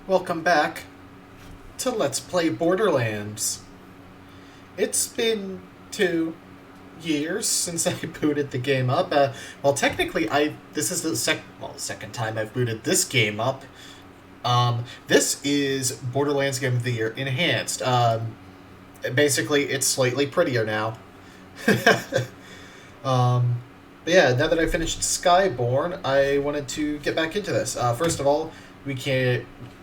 Welcome back to Let's Play Borderlands. It's been 2 years since I booted the game up. Well, technically, this is the second time I've booted this game up. This is Borderlands Game of the Year Enhanced. Basically, it's slightly prettier now. But yeah, now that I finished Skyborn, I wanted to get back into this. First of all,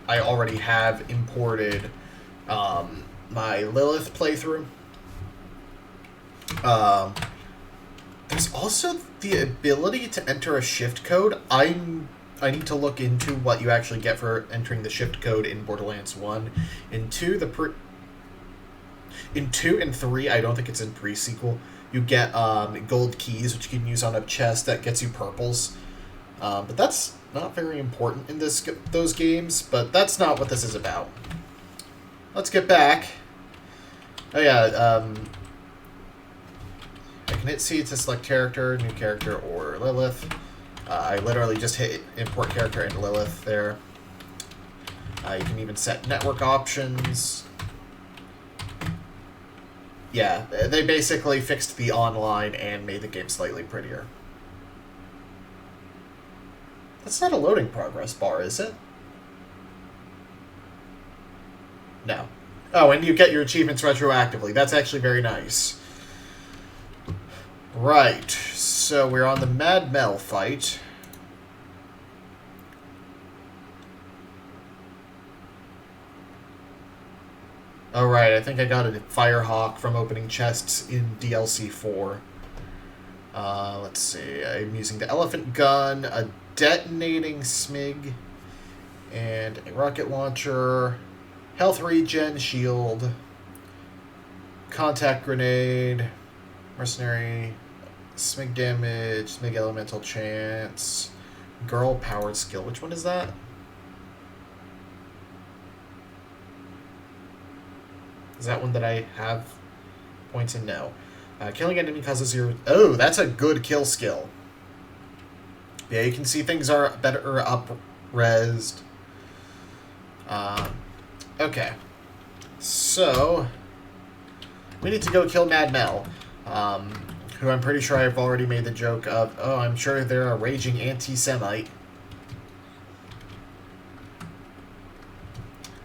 I already have imported my Lilith playthrough. There's also the ability to enter a shift code. I need to look into what you actually get for entering the shift code in Borderlands 1. In 2, in 2 and 3, I don't think it's in pre-sequel, you get gold keys, which you can use on a chest that gets you purples. But that's not very important in those games, but that's not what this is about. Let's get back. Oh yeah, I can hit C to select character, new character, or Lilith. I literally just hit import character and Lilith there. You can even set network options. Yeah, they basically fixed the online and made the game slightly prettier. That's not a loading progress bar, is it? No. Oh, and you get your achievements retroactively. That's actually very nice. Right, so we're on the Mad Mel fight. Alright, I think I got a Firehawk from opening chests in DLC 4. Let's see, I'm using the elephant gun, a detonating smig, and a rocket launcher, health regen, shield, contact grenade, mercenary, smig damage, smig elemental chance, girl powered skill. Which one is that? Is that one that I have points in? No. Killing enemy causes 0... Oh, that's a good kill skill. Yeah, you can see things are better up-resed. Okay. So, we need to go kill Mad Mel, who I'm pretty sure I've already made the joke of, oh, I'm sure they're a raging anti-Semite.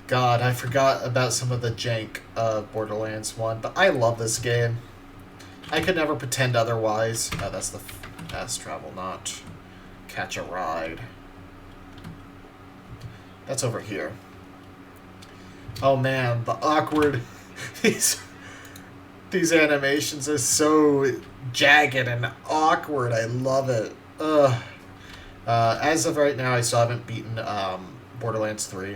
God, I forgot about some of the jank of Borderlands 1, but I love this game. I could never pretend otherwise. Oh, that's the fast travel, not catch a ride. That's over here. Oh man, the awkward... these animations are so jagged and awkward. I love it. Ugh. As of right now, I still haven't beaten Borderlands 3.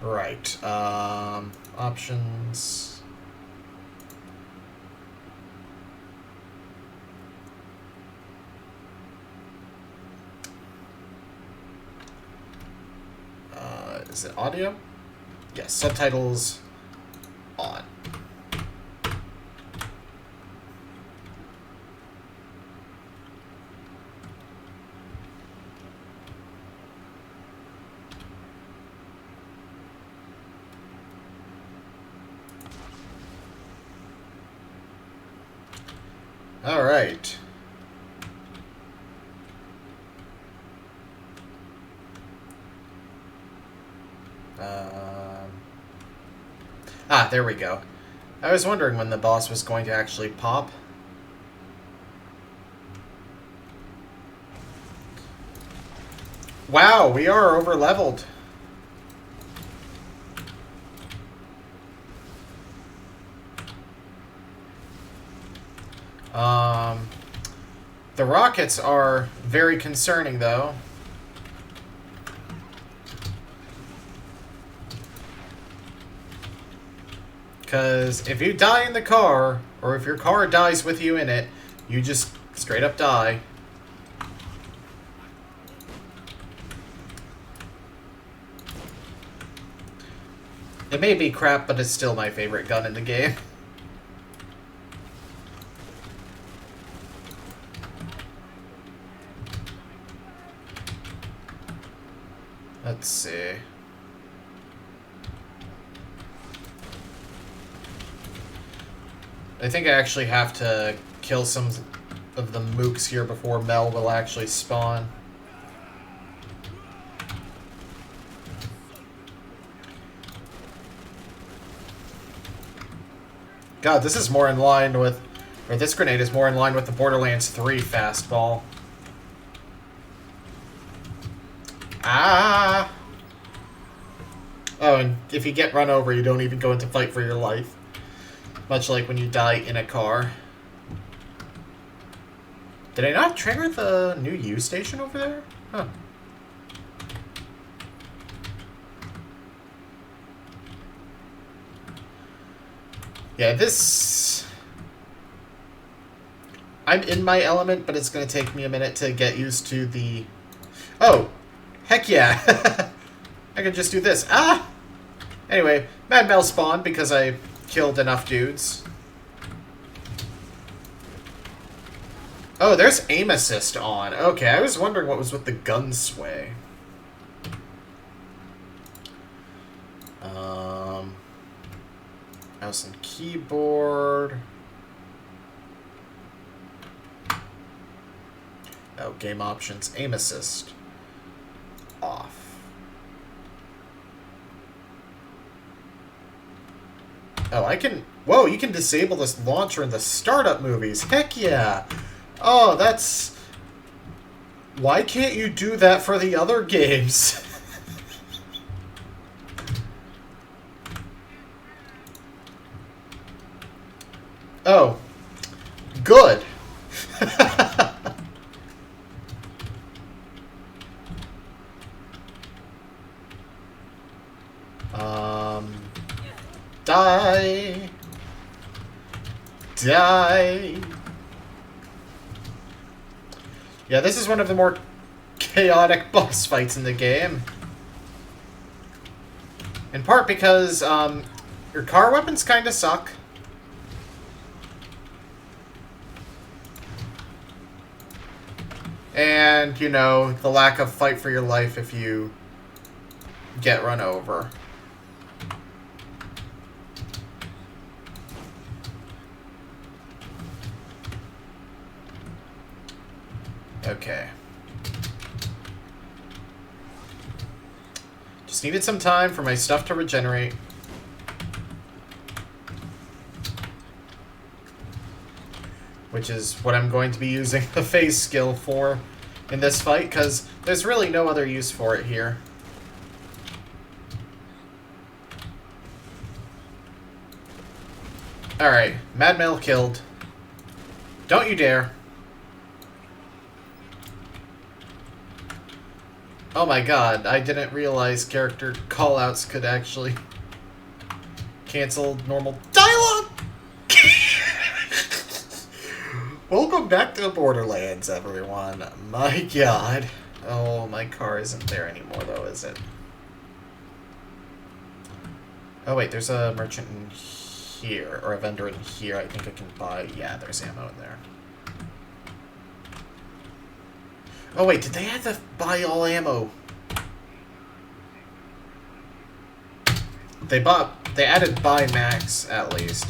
Right. Options. Is it audio? Yes, subtitles on. All right. There we go. I was wondering when the boss was going to actually pop. Wow, we are over-leveled. The rockets are very concerning, though. Because if you die in the car, or if your car dies with you in it, you just Straight up die. It may be crap, but it's still my favorite gun in the game. Let's see. I think I actually have to kill some of the mooks here before Mel will actually spawn. God, this is more in line with... Or this grenade is more in line with the Borderlands 3 fastball. Ah! Oh, and if you get run over, you don't even go into fight for your life. Much like when you die in a car. Did I not trigger the new U station over there? Huh. Yeah, this... I'm in my element, but it's going to take me a minute to get used to the... Oh! Heck yeah! I can just do this. Ah! Anyway, Mad Mel spawned because I killed enough dudes. Oh, there's aim assist on. Okay, I was wondering what was with the gun sway. Mouse and keyboard. Oh, game options. Aim assist. Off. Oh, I can... Whoa, you can disable this launcher in the startup movies. Heck yeah! Oh, that's... Why can't you do that for the other games? Oh. Good. Die. Die. Yeah, this is one of the more chaotic boss fights in the game. In part because, your car weapons kind of suck. And, you know, the lack of fight for your life if you get run over. Okay. Just needed some time for my stuff to regenerate. Which is what I'm going to be using the phase skill for in this fight, because there's really no other use for it here. Alright, Mad Mel killed. Don't you dare. Oh my god, I didn't realize character callouts could actually cancel normal dialogue! Welcome back to Borderlands, everyone. My god. Oh, my car isn't there anymore, though, is it? Oh, wait, there's a merchant in here, or a vendor in here. I think I can buy... Yeah, there's ammo in there. Oh, wait, did they have to buy all ammo? They added buy max, at least.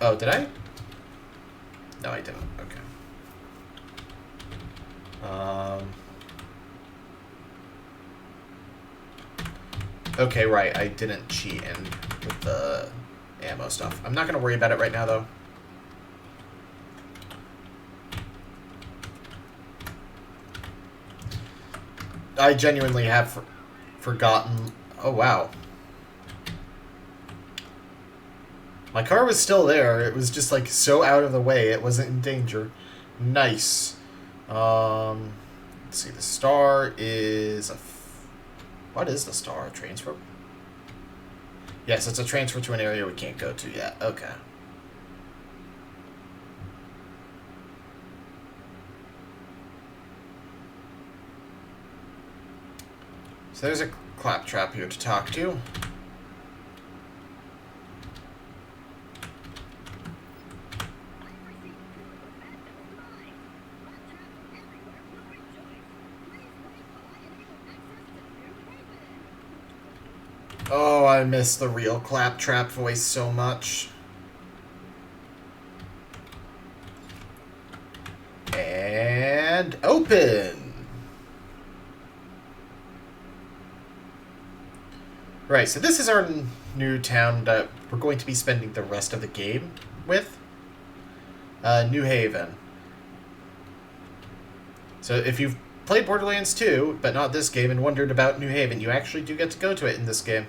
Oh, did I? No, I didn't. Okay. Okay, right. I didn't cheat in with the ammo stuff. I'm not going to worry about it right now, though. I genuinely have forgotten... Oh, wow. My car was still there. It was just, like, so out of the way. It wasn't in danger. Nice. Let's see. The star is a... What is the star? A transfer? Yes, it's a transfer to an area we can't go to yet. Okay. So there's a claptrap here to talk to. Oh, I miss the real claptrap voice so much. And open! Right, so this is our new town that we're going to be spending the rest of the game with. New Haven. So if you've played Borderlands 2, but not this game, and wondered about New Haven, you actually do get to go to it in this game.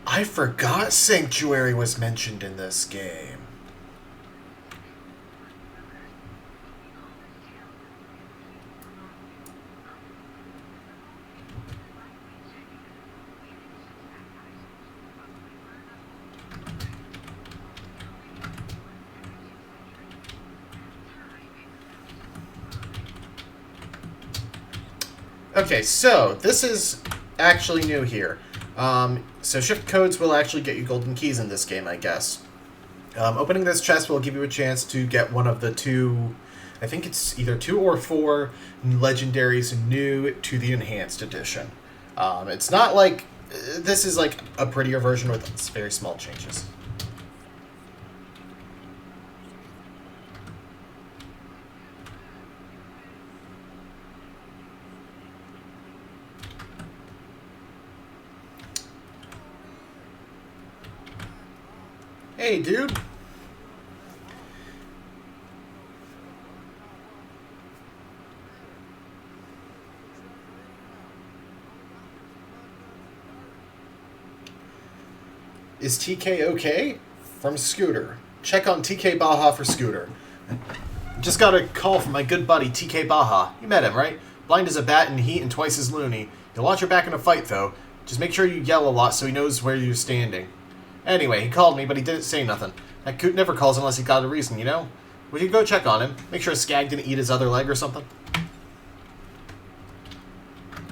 I forgot Sanctuary was mentioned in this game. Okay, so this is actually new here. So shift codes will actually get you golden keys in this game, I guess. Opening this chest will give you a chance to get one of the two, I think it's either 2 or 4 legendaries new to the Enhanced Edition. It's not like, this is like a prettier version with very small changes. Hey, dude. Is TK okay? From Scooter. Check on TK Baja for Scooter. Just got a call from my good buddy TK Baja. You met him, right? Blind as a bat in heat and twice as loony. He'll launch your back in a fight, though. Just make sure you yell a lot so he knows where you're standing. Anyway, he called me, but he didn't say nothing. That coot never calls unless he got a reason, you know? We could go check on him. Make sure Skag didn't eat his other leg or something.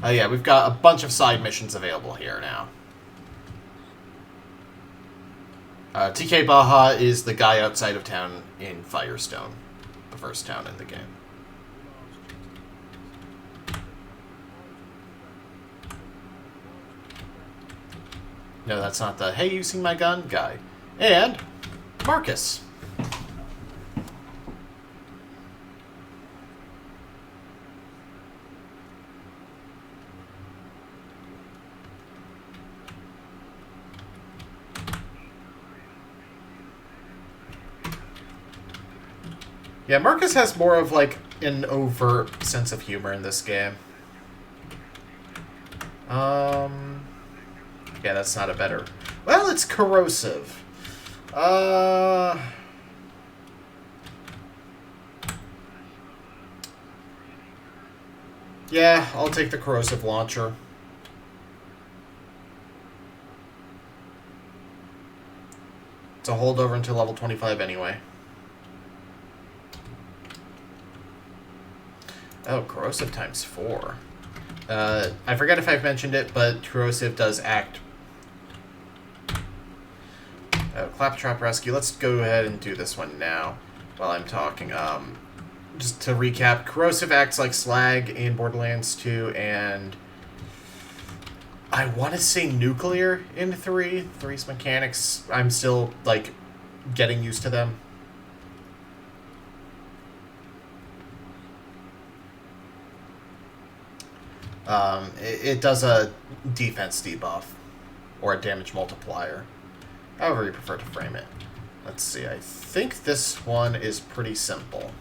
Oh yeah, we've got a bunch of side missions available here now. TK Baja is the guy outside of town in Firestone. The first town in the game. No, that's not the, hey, you seen my gun guy. And Marcus. Yeah, Marcus has more of, like, an overt sense of humor in this game. Yeah, that's not a better... Well, it's corrosive. Yeah, I'll take the corrosive launcher. It's a holdover until level 25 anyway. Oh, corrosive times 4. I forget if I've mentioned it, but corrosive does act... Claptrap Rescue. Let's go ahead and do this one now while I'm talking. Just to recap, corrosive acts like slag in Borderlands 2, and I want to say nuclear in 3. 3's mechanics, I'm still, like, getting used to them. It does a defense debuff, or a damage multiplier. However you prefer to frame it. Let's see, I think this one is pretty simple.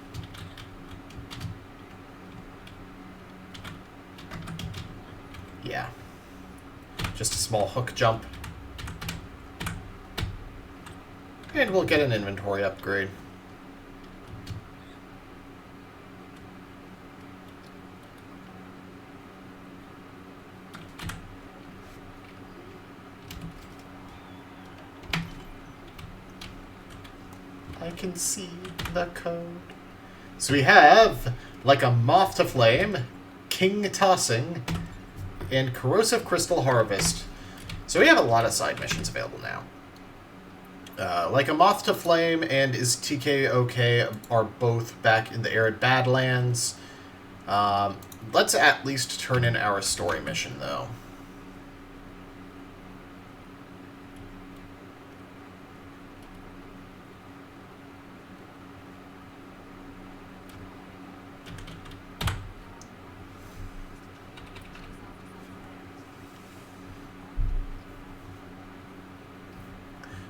Yeah. Just a small hook jump. And we'll get an inventory upgrade. I can see the code. So we have Like a Moth to Flame, King Tossing, and Corrosive Crystal Harvest. So we have a lot of side missions available now. Like a Moth to Flame and Is TK OK are both back in the Arid Badlands. Let's at least turn in our story mission, though.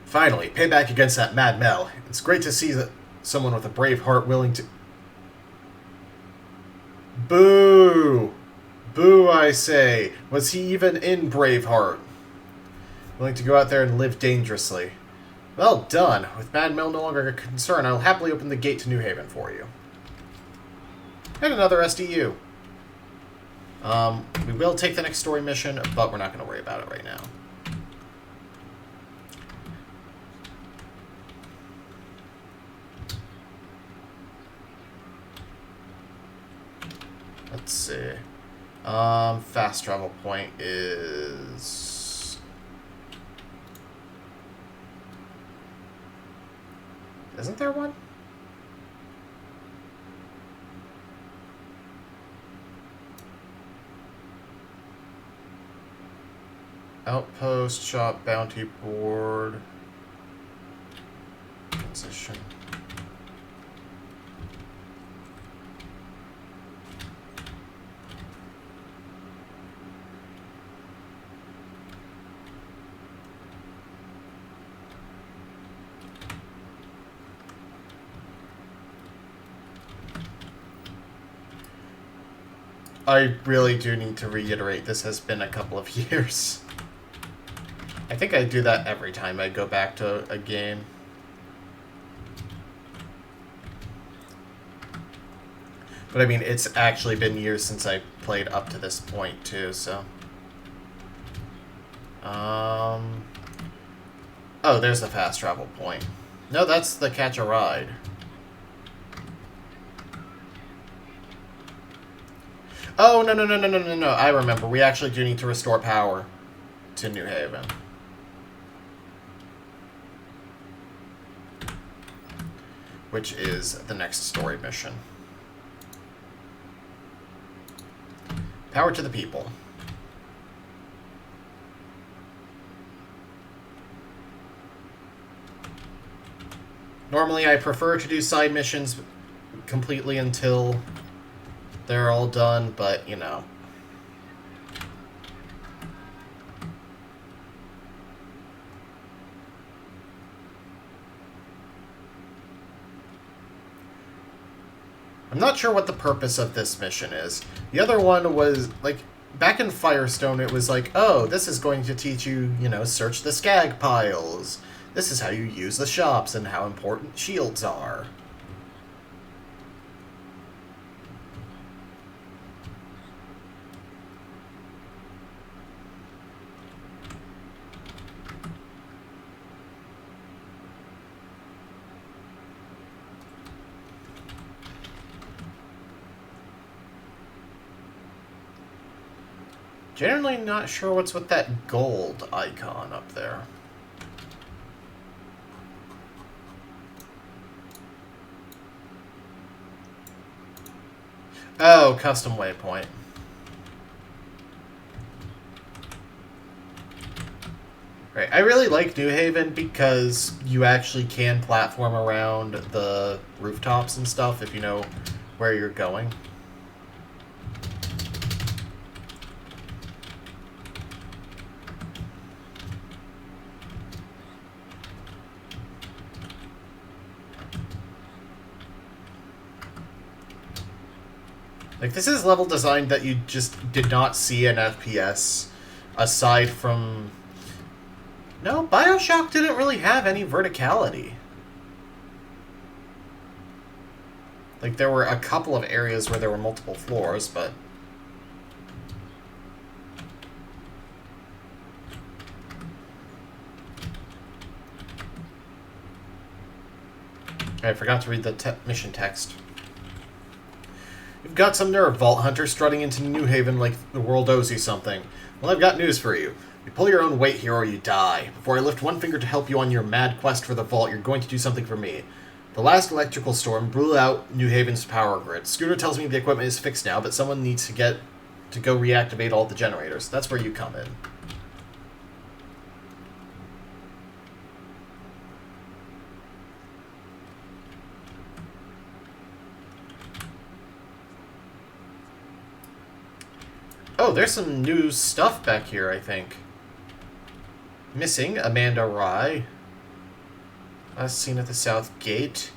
Finally, payback against that Mad Mel. It's great to see that someone with a brave heart willing to... Boo! Boo, I say. Was he even in Braveheart? Willing to go out there and live dangerously. Well done. With Mad Mel no longer a concern, I'll happily open the gate to New Haven for you. And another SDU. We will take the next story mission, but we're not going to worry about it right now. Let's see. Fast travel point is... Isn't there one? Outpost, shop, bounty board, transition. I really do need to reiterate, this has been a couple of years. I think I do that every time I go back to a game. But I mean, it's actually been years since I played up to this point, too, so... Oh, there's the fast travel point. No, that's the catch a ride. Oh, no. I remember. We actually do need to restore power to New Haven. Which is the next story mission. Power to the people. Normally, I prefer to do side missions completely until they're all done, but, you know. I'm not sure what the purpose of this mission is. The other one was, like, back in Firestone, it was like, oh, this is going to teach you, you know, search the skag piles. This is how you use the shops and how important shields are. Generally not sure what's with that gold icon up there. Oh, custom waypoint. Right, I really like New Haven because you actually can platform around the rooftops and stuff if you know where you're going. Like, this is level design that you just did not see in FPS, aside from... No, BioShock didn't really have any verticality. Like, there were a couple of areas where there were multiple floors, but... I forgot to read the mission text. You've got some nerve, Vault Hunter, strutting into New Haven like the world owes you something. Well, I've got news for you. You pull your own weight here or you die. Before I lift one finger to help you on your mad quest for the Vault, you're going to do something for me. The last electrical storm blew out New Haven's power grid. Scooter tells me the equipment is fixed now, but someone needs to go reactivate all the generators. That's where you come in. Oh, there's some new stuff back here, I think. Missing Amanda Rye. Last seen at the South Gate.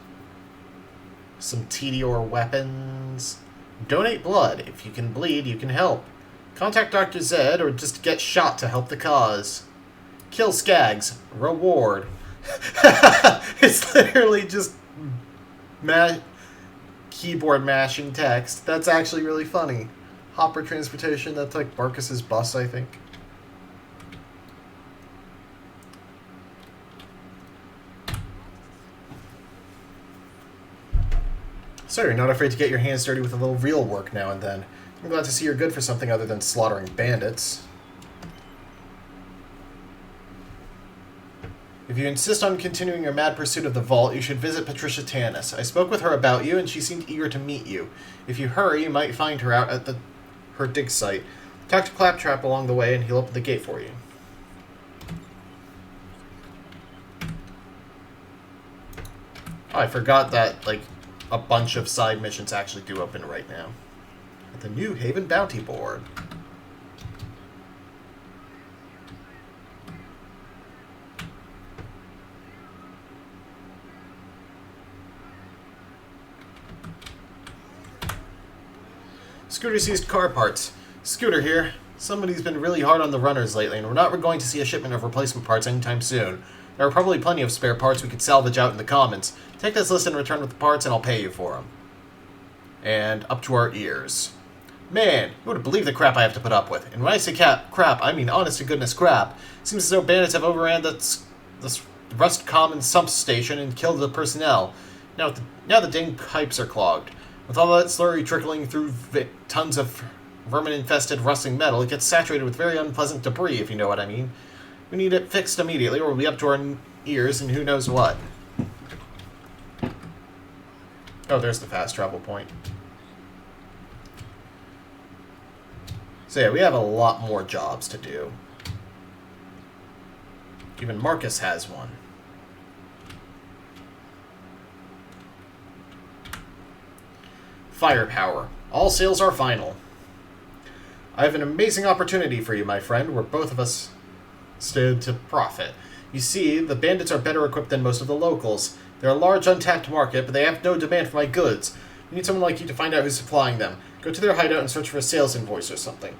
Some Tedior weapons. Donate blood. If you can bleed, you can help. Contact Dr. Zed or just get shot to help the cause. Kill Skags. Reward. It's literally just keyboard mashing text. That's actually really funny. Hopper Transportation, that's like Barkus's bus, I think. So you're not afraid to get your hands dirty with a little real work now and then. I'm glad to see you're good for something other than slaughtering bandits. If you insist on continuing your mad pursuit of the Vault, you should visit Patricia Tetanus. I spoke with her about you, and she seemed eager to meet you. If you hurry, you might find her out at her dig site. Talk to Claptrap along the way, and he'll open the gate for you. Oh, I forgot that, like, a bunch of side missions actually do open right now. At the New Haven Bounty Board. Scooter seized car parts. Scooter here. Somebody's been really hard on the runners lately, and we're not going to see a shipment of replacement parts anytime soon. There are probably plenty of spare parts we could salvage out in the commons. Take this list and return with the parts, and I'll pay you for them. And up to our ears. Man, you wouldn't believe the crap I have to put up with. And when I say crap, I mean honest to goodness crap. Seems as though bandits have overran this Rust Common sump station and killed the personnel. Now the dang pipes are clogged. With all that slurry trickling through tons of vermin-infested rusting metal, it gets saturated with very unpleasant debris, if you know what I mean. We need it fixed immediately, or we'll be up to our ears and who knows what. Oh, there's the fast travel point. So yeah, we have a lot more jobs to do. Even Marcus has one. Firepower. All sales are final. I have an amazing opportunity for you, my friend, where both of us stood to profit. You see, the bandits are better equipped than most of the locals. They're a large untapped market, but they have no demand for my goods. We need someone like you to find out who's supplying them. Go to their hideout and search for a sales invoice or something.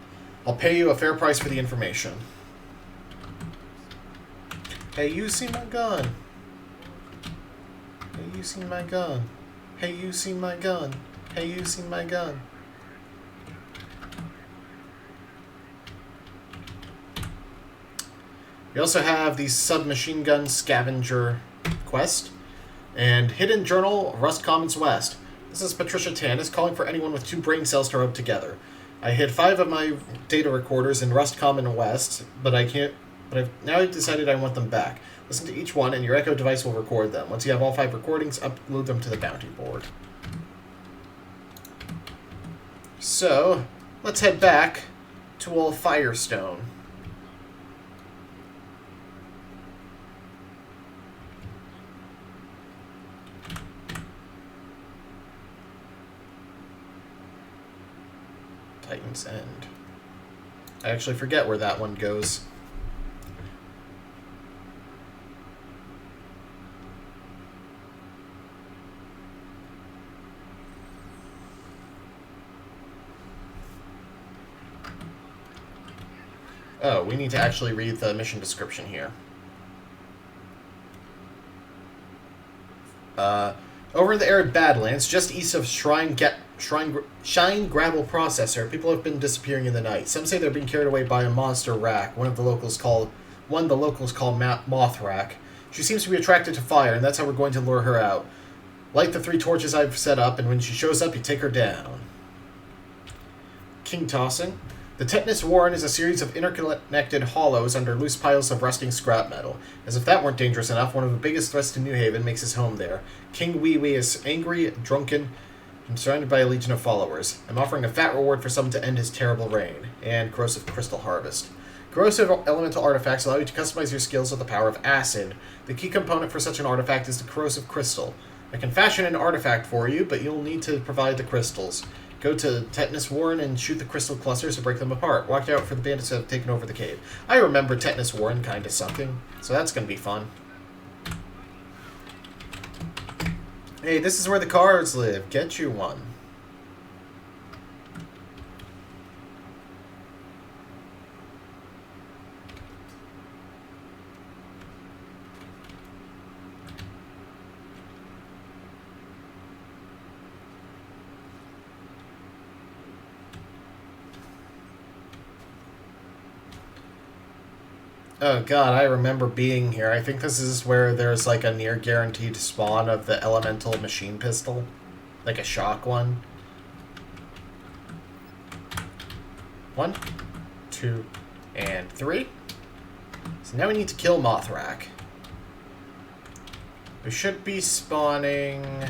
I'll pay you a fair price for the information. Hey, you seen my gun? Hey, you seen my gun? Hey, you seen my gun? Hey, you seen my gun? We also have the submachine gun scavenger quest and hidden journal Rust Commons West. This is Patricia Tetanus calling for anyone with 2 brain cells to rub together. I hid 5 of my data recorders in Rust Common West, but I've now decided I want them back. Listen to each one, and your Echo device will record them. Once you have all 5 recordings, upload them to the bounty board. So, let's head back to old Firestone. Titan's End. I actually forget where that one goes. Oh, we need to actually read the mission description here. Over in the arid Badlands, just east of Shine Gravel Processor, people have been disappearing in the night. Some say they're being carried away by a monster rak, one the locals call Moth Rak. She seems to be attracted to fire, and that's how we're going to lure her out. Light the 3 torches I've set up, and when she shows up, you take her down. King Tossing. The Tetanus Warren is a series of interconnected hollows under loose piles of rusting scrap metal. As if that weren't dangerous enough, one of the biggest threats to New Haven makes his home there. King Wee Wee is angry, drunken, and surrounded by a legion of followers. I'm offering a fat reward for someone to end his terrible reign. And Corrosive Crystal Harvest. Corrosive elemental artifacts allow you to customize your skills with the power of acid. The key component for such an artifact is the Corrosive Crystal. I can fashion an artifact for you, but you'll need to provide the crystals. Go to Tetanus Warren and shoot the crystal clusters to break them apart. Watch out for the bandits that have taken over the cave. I remember Tetanus Warren kind of sucking, so that's going to be fun. Hey, this is where the cards live. Get you one. Oh god, I remember being here. I think this is where there's like a near guaranteed spawn of the elemental machine pistol. Like a shock one. 1, 2, and 3. So now we need to kill Mothrak. We should be spawning...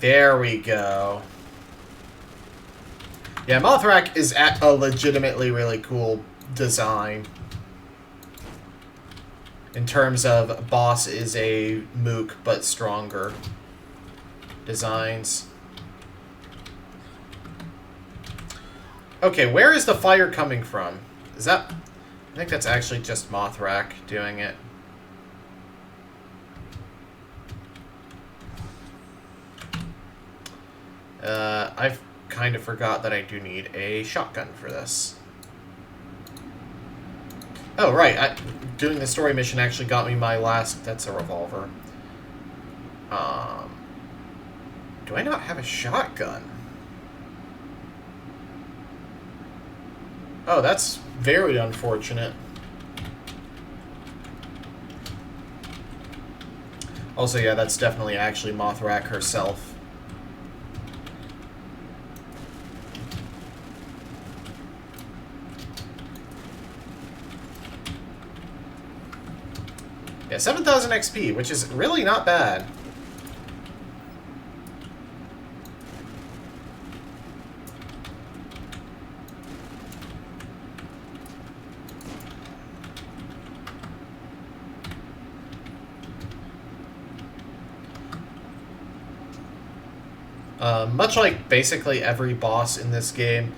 There we go. Yeah, Mothrak is at a legitimately really cool design. In terms of boss is a mook but stronger designs. Okay, where is the fire coming from? Is that... I think that's actually just Mothrak doing it. I've kind of forgot that I do need a shotgun for this. Oh, right. Doing the story mission actually got me my last... That's a revolver. Do I not have a shotgun? Oh, that's very unfortunate. Also, yeah, that's definitely actually Mothrak herself. Yeah, 7,000 XP, which is really not bad. Much like basically every boss in this game,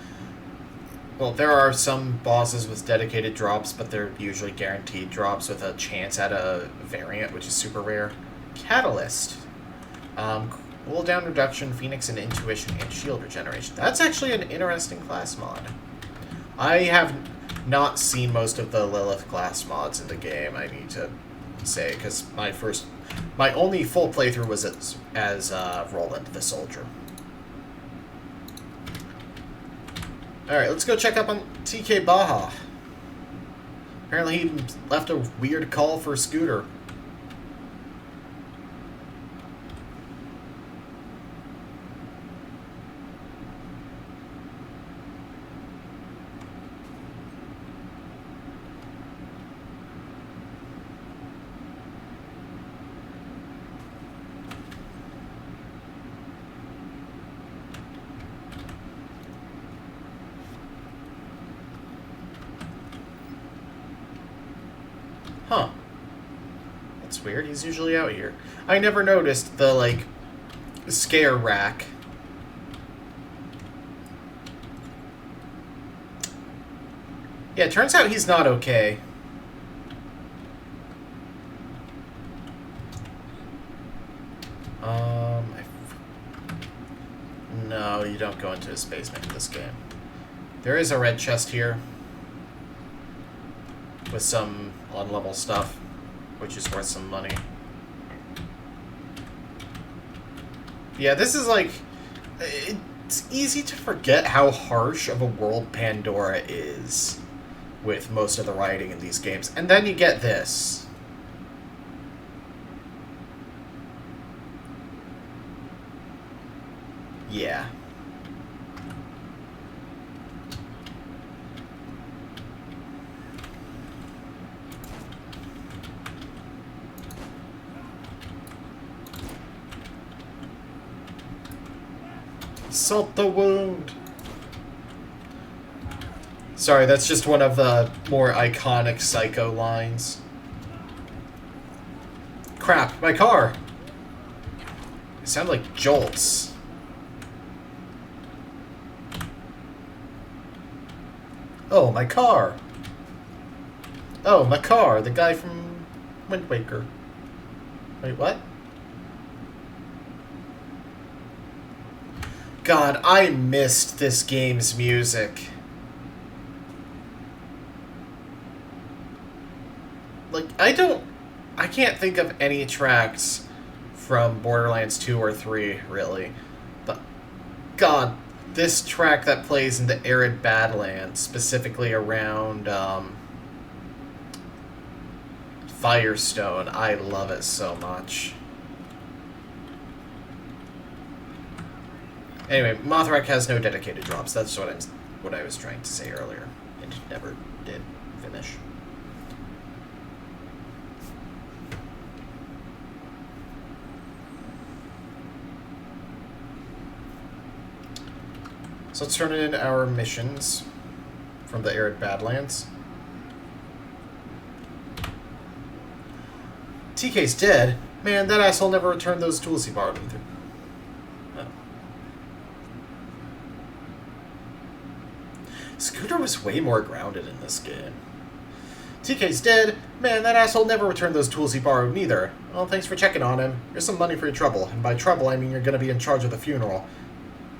well, there are some bosses with dedicated drops, but they're usually guaranteed drops with a chance at a variant, which is super rare. Catalyst. Cooldown reduction, Phoenix, and Intuition, and Shield regeneration. That's actually an interesting class mod. I have not seen most of the Lilith class mods in the game, I need to say, because my only full playthrough was as Roland the Soldier. Alright, let's go check up on TK Baja. Apparently he left a weird call for Scooter. Huh. That's weird. He's usually out here. I never noticed the, like, scare rack. Yeah, it turns out he's not okay. No, you don't go into his basement in this game. There is a red chest here. With some on-level stuff, which is worth some money. Yeah, this is like... It's easy to forget how harsh of a world Pandora is with most of the writing in these games. And then you get this. Yeah. Salt the wound. Sorry, that's just one of the more iconic Psycho lines. Crap, my car! They sound like jolts. Oh, my car! Oh, my car, the guy from Wind Waker. Wait, what? God, I missed this game's music. Like, I can't think of any tracks from Borderlands 2 or 3, really. But, God, this track that plays in the arid Badlands, specifically around, Firestone, I love it so much. Anyway, Mothrak has no dedicated drops. That's what I was trying to say earlier. It never did finish. So let's turn in our missions from the arid Badlands. TK's dead? Man, that asshole never returned those tools he borrowed me through. Scooter was way more grounded in this game. TK's dead. Man, that asshole never returned those tools he borrowed neither. Well, thanks for checking on him. Here's some money for your trouble. And by trouble, I mean you're gonna be in charge of the funeral.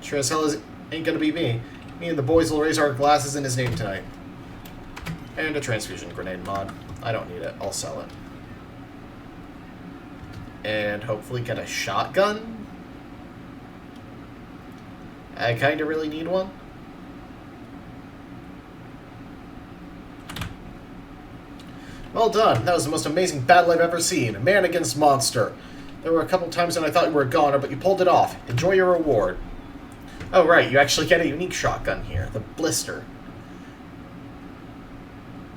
Sure as hell ain't gonna be me. Me and the boys will raise our glasses in his name tonight. And a transfusion grenade mod. I don't need it. I'll sell it. And hopefully get a shotgun. I kinda really need one. Well done. That was the most amazing battle I've ever seen. Man against monster. There were a couple times when I thought you were a goner, but you pulled it off. Enjoy your reward. Oh, right. You actually get a unique shotgun here. The Blister.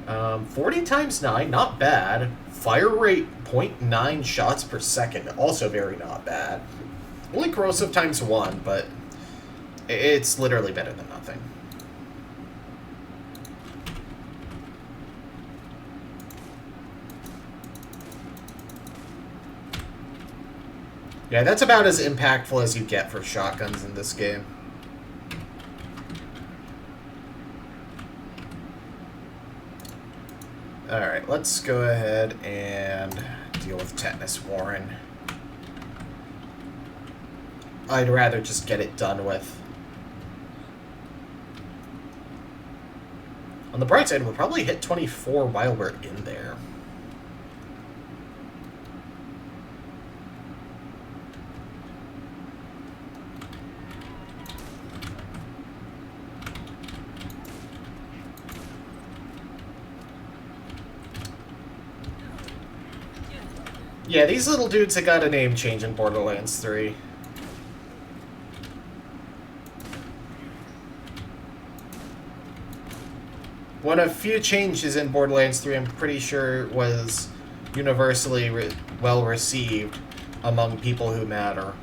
40 times 9. Not bad. Fire rate 0.9 shots per second. Also very not bad. Only corrosive times 1, but it's literally better than nothing. Yeah, that's about as impactful as you get for shotguns in this game. Alright, let's go ahead and deal with Tetanus Warren. I'd rather just get it done with. On the bright side, we'll probably hit 24 while we're in there. Yeah, these little dudes have got a name change in Borderlands 3. One of few changes in Borderlands 3 I'm pretty sure was universally well received among people who matter.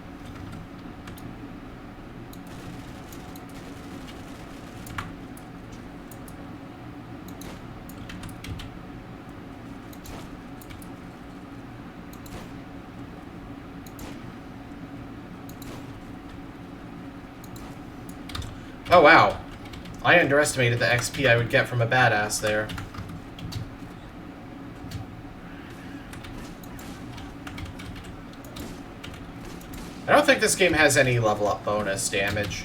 Oh, wow. I underestimated the XP I would get from a badass there. I don't think this game has any level up bonus damage.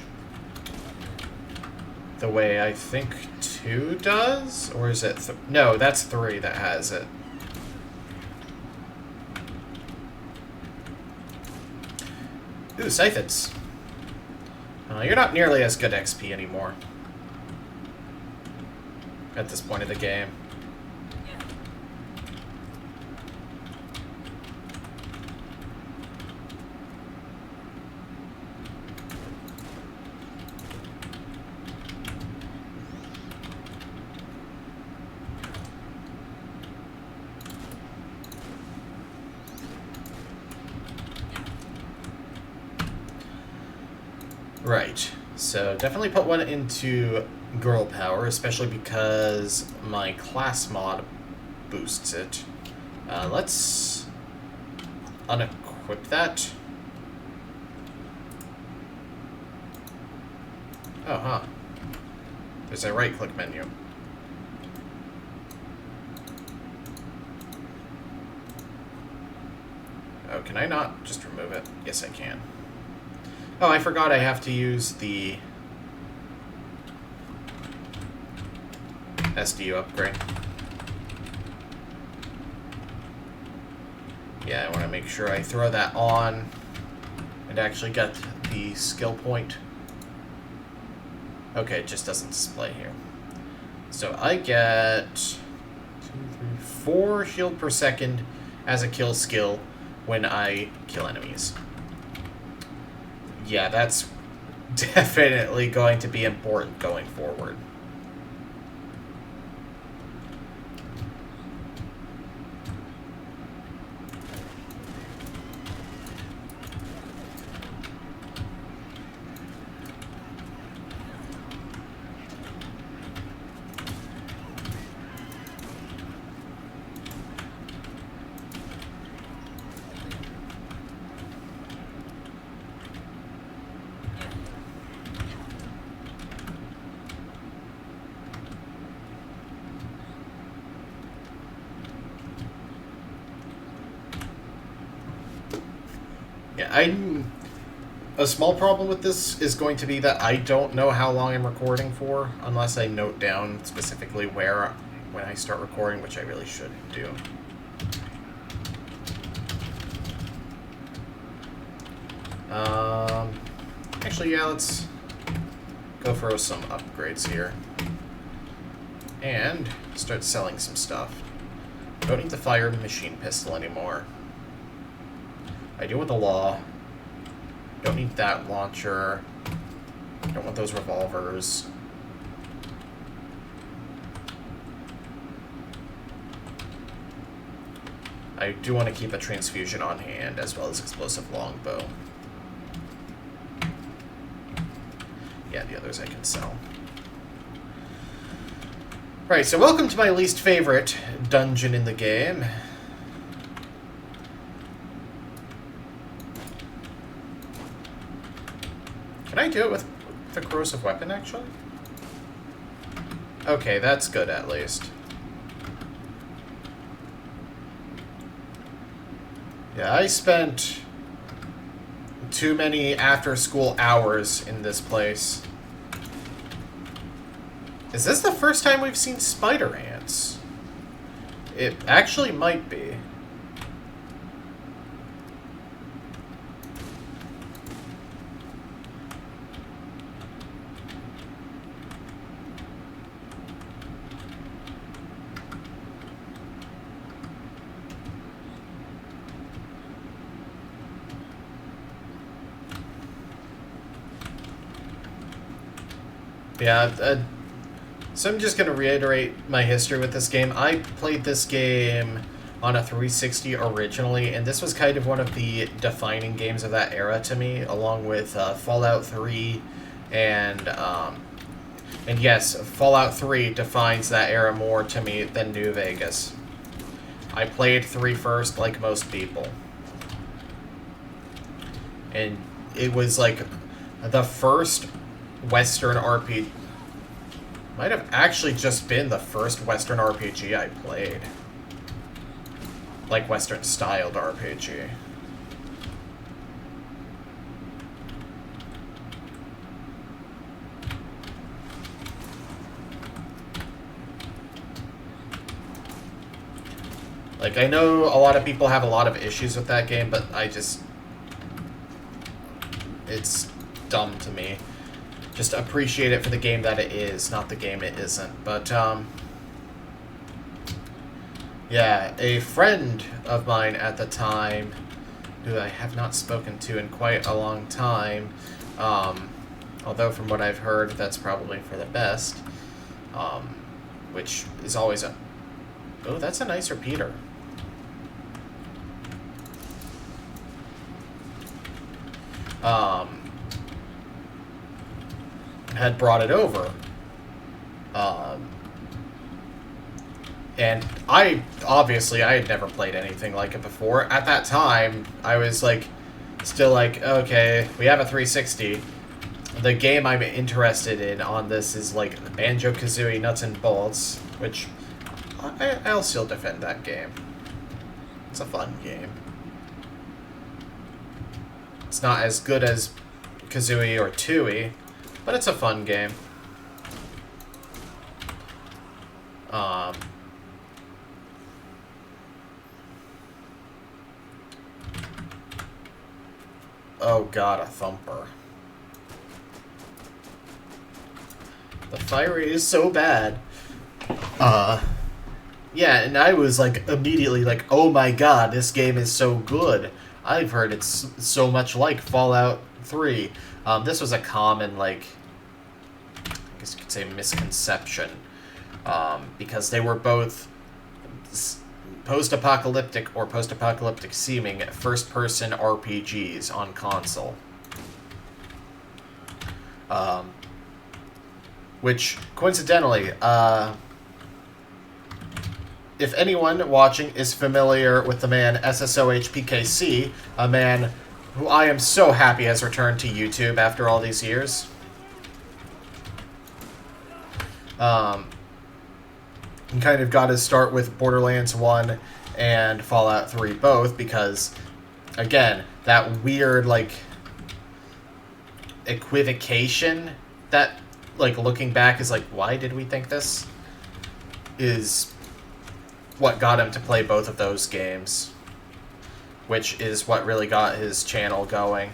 The way I think 2 does? Or is it... No, that's 3 that has it. Ooh, siphons. You're not nearly as good XP anymore. At this point of the game. Right, so definitely put one into girl power, especially because my class mod boosts it. Let's unequip that. Oh, huh. There's a right-click menu. Oh, can I not just remove it? Yes, I can. Oh, I forgot I have to use the SDU upgrade. Yeah, I want to make sure I throw that on and actually get the skill point. Okay, it just doesn't display here. So I get 2, 3, 4 shield per second as a kill skill when I kill enemies. Yeah, that's definitely going to be important going forward. Yeah, a small problem with this is going to be that I don't know how long I'm recording for unless I note down specifically where when I start recording, which I really should do. Actually, yeah, let's go for some upgrades here. And start selling some stuff. Don't need the fire machine pistol anymore. I do with the law. Don't need that launcher. Don't want those revolvers. I do want to keep a transfusion on hand as well as explosive longbow. Yeah, the others I can sell. Right, so welcome to my least favorite dungeon in the game. Can I do it with the corrosive weapon, actually? Okay, that's good, at least. Yeah, I spent too many after-school hours in this place. Is this the first time we've seen spider ants? It actually might be. Yeah, so I'm just going to reiterate my history with this game. I played this game on a 360 originally, and this was kind of one of the defining games of that era to me, along with Fallout 3, and yes, Fallout 3 defines that era more to me than New Vegas. I played 3 first, like most people. And it was like the first Western RPG. Might have actually just been the first Western RPG I played. Like Western styled RPG. Like, I know a lot of people have a lot of issues with that game, but I just... It's dumb to me. Just appreciate it for the game that it is, not the game it isn't. But, yeah, a friend of mine at the time, who I have not spoken to in quite a long time, although from what I've heard, that's probably for the best, which is always a... Oh, that's a nice repeater. Had brought it over. And I had never played anything like it before. At that time, I was like, still like, okay, we have a 360. The game I'm interested in on this is like Banjo-Kazooie Nuts and Bolts, which I'll still defend that game. It's a fun game. It's not as good as Kazooie or Tooie, but it's a fun game. Oh god, a thumper. The fire rate is so bad. Yeah, and I was like immediately like, oh my god, this game is so good. I've heard it's so much like Fallout 3. This was a common, like, I guess you could say misconception. Because they were both post-apocalyptic or post-apocalyptic seeming first-person RPGs on console. Which, coincidentally, if anyone watching is familiar with the man SSOHPKC, a man who I am so happy has returned to YouTube after all these years. He kind of got his start with Borderlands 1 and Fallout 3 both because, again, that weird, like, equivocation that, like, looking back is like, why did we think this? Is what got him to play both of those games, which is what really got his channel going,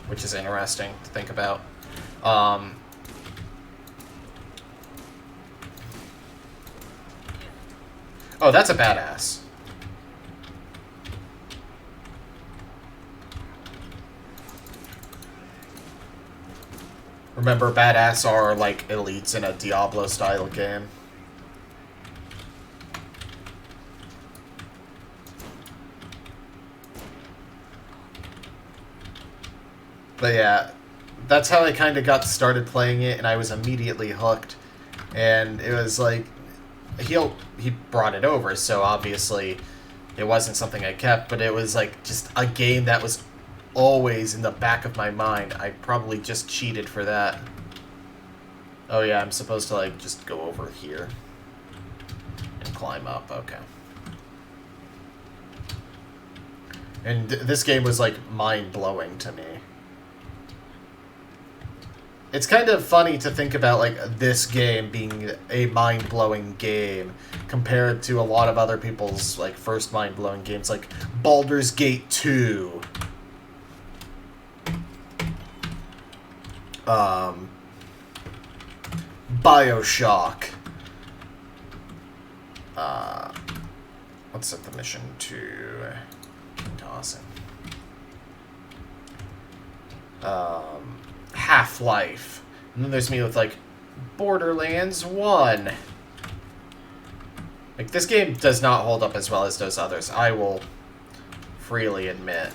which is interesting to think about. Oh, that's a badass. Remember, badass are like elites in a Diablo-style game. But yeah, that's how I kind of got started playing it, and I was immediately hooked. And it was like, he brought it over, so obviously it wasn't something I kept, but it was like just a game that was always in the back of my mind. I probably just cheated for that. Oh yeah, I'm supposed to like just go over here and climb up. Okay. And this game was like mind-blowing to me. It's kind of funny to think about, like, this game being a mind-blowing game compared to a lot of other people's, like, first mind-blowing games, like Baldur's Gate 2. Bioshock. Let's set the mission to tossing. Half-Life. And then there's me with, like, Borderlands 1. Like, this game does not hold up as well as those others, I will freely admit.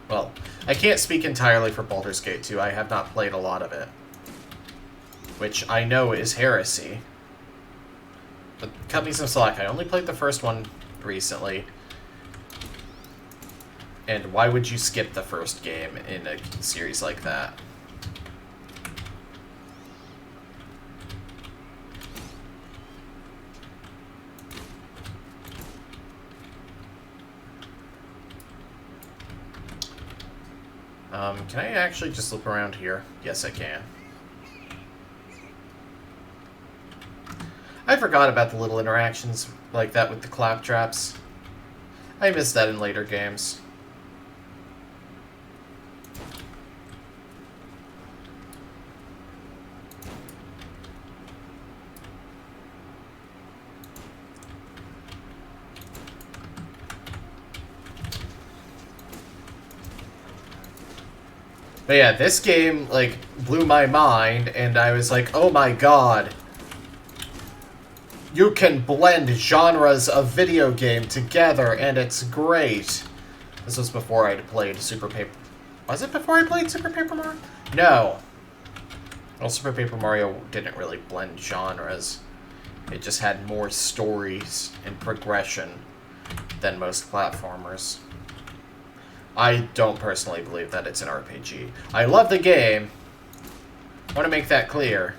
Well, I can't speak entirely for Baldur's Gate 2. I have not played a lot of it. Which I know is heresy. But cut me some slack. I only played the first one recently. And why would you skip the first game in a series like that? Can I actually just look around here? Yes, I can. I forgot about the little interactions like that with the claptraps. I missed that in later games. But yeah, this game, like, blew my mind, and I was like, oh my god. You can blend genres of video game together, and it's great. This was before I'd played Super Paper... Was it before I played Super Paper Mario? No. Well, Super Paper Mario didn't really blend genres. It just had more stories and progression than most platformers. I don't personally believe that it's an RPG. I love the game. I want to make that clear.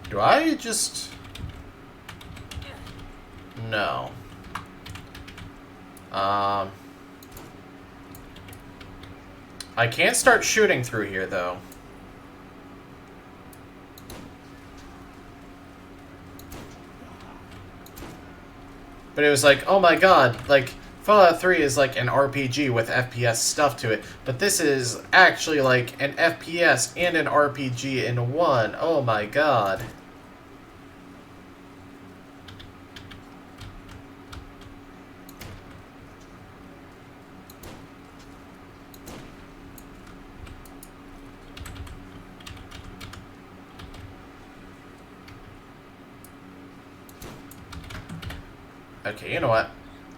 Do I just... No. I can't start shooting through here, though. But it was like, oh my god, like, Fallout 3 is like an RPG with FPS stuff to it, but this is actually like an FPS and an RPG in one. Oh my god. Okay, you know what?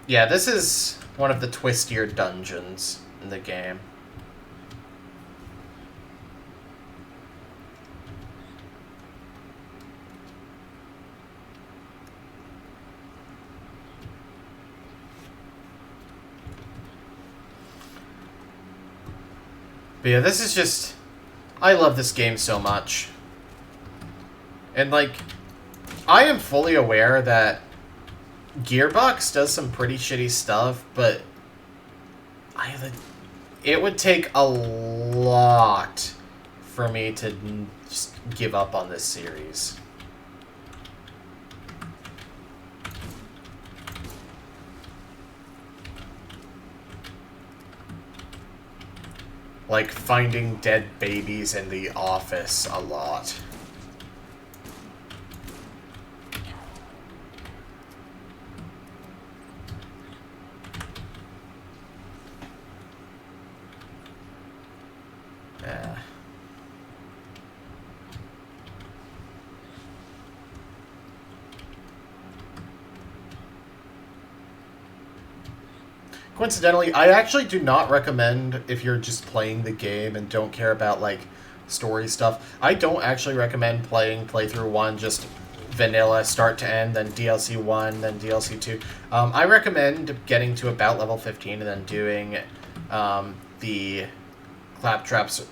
Yeah, this is one of the twistier dungeons in the game. But yeah, this is just... I love this game so much. And, like, I am fully aware that Gearbox does some pretty shitty stuff, but it would take a lot for me to just give up on this series. Like finding dead babies in the office a lot. Yeah. Coincidentally, I actually do not recommend, if you're just playing the game and don't care about, like, story stuff, I don't actually recommend playing Playthrough 1 just vanilla, start to end, then DLC 1, then DLC 2. I recommend getting to about level 15 and then doing the Claptrap's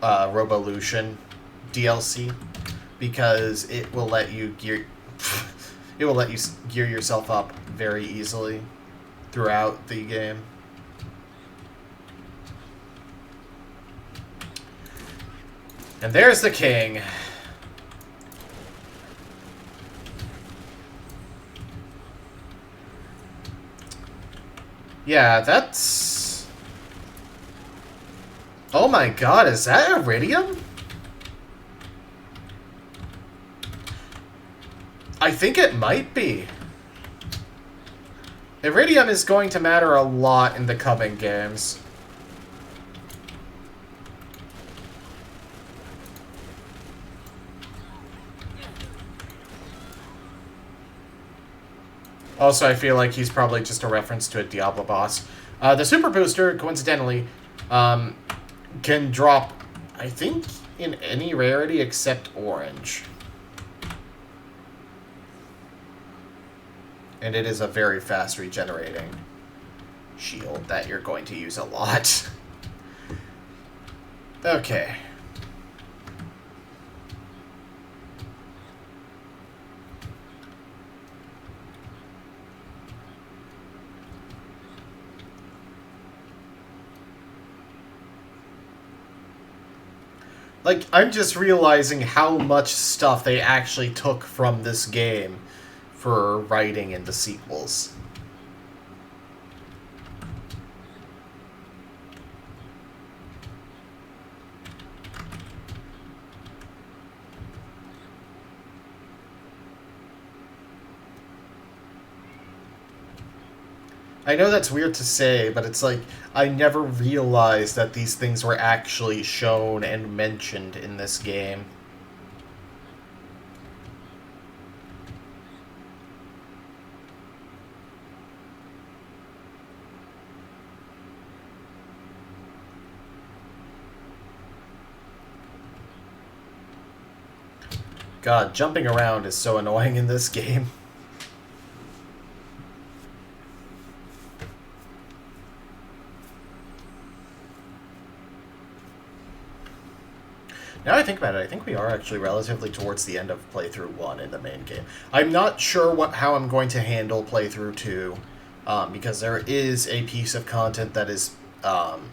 Robolution DLC, because it will let you gear yourself up very easily throughout the game. And there's the king. Yeah, that's... Oh my god, is that iridium? I think it might be. Iridium is going to matter a lot in the coming games. Also, I feel like he's probably just a reference to a Diablo boss. The Super Booster, coincidentally, can drop, I think, in any rarity except orange. And it is a very fast regenerating shield that you're going to use a lot. Okay. Like, I'm just realizing how much stuff they actually took from this game for writing in the sequels. I know that's weird to say, but it's like I never realized that these things were actually shown and mentioned in this game. God, jumping around is so annoying in this game. Now I think about it, I think we are actually relatively towards the end of playthrough 1 in the main game. I'm not sure how I'm going to handle playthrough 2, because there is a piece of content that is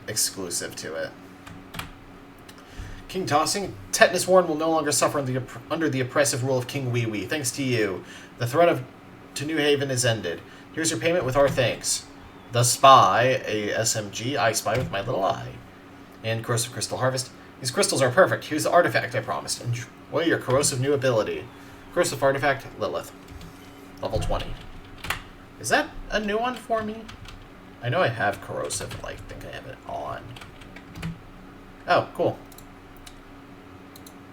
exclusive to it. King Tossing, Tetanus Warren will no longer suffer under the oppressive rule of King Wee Wee. Thanks to you, the threat to New Haven is ended. Here's your payment with our thanks. The Spy, a SMG, I spy with my little eye. And Corrosive Crystal Harvest. These crystals are perfect. Here's the artifact I promised. Enjoy your corrosive new ability. Corrosive artifact, Lilith. Level 20. Is that a new one for me? I know I have corrosive, but I think I have it on. Oh, cool.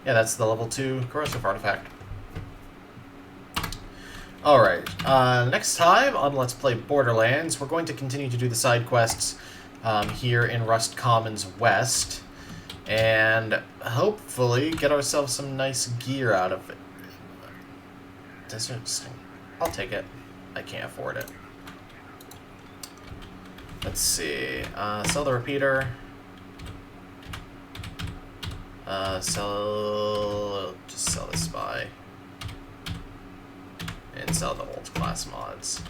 Yeah, that's the level 2 corrosive artifact. Alright, next time on Let's Play Borderlands, we're going to continue to do the side quests here in Rust Commons West, and hopefully get ourselves some nice gear out of it. I'll take it. I can't afford it. Let's see. Sell the repeater. Just sell the spy. And sell the old class mods.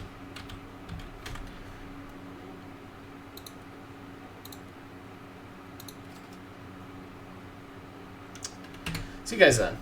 See you guys then.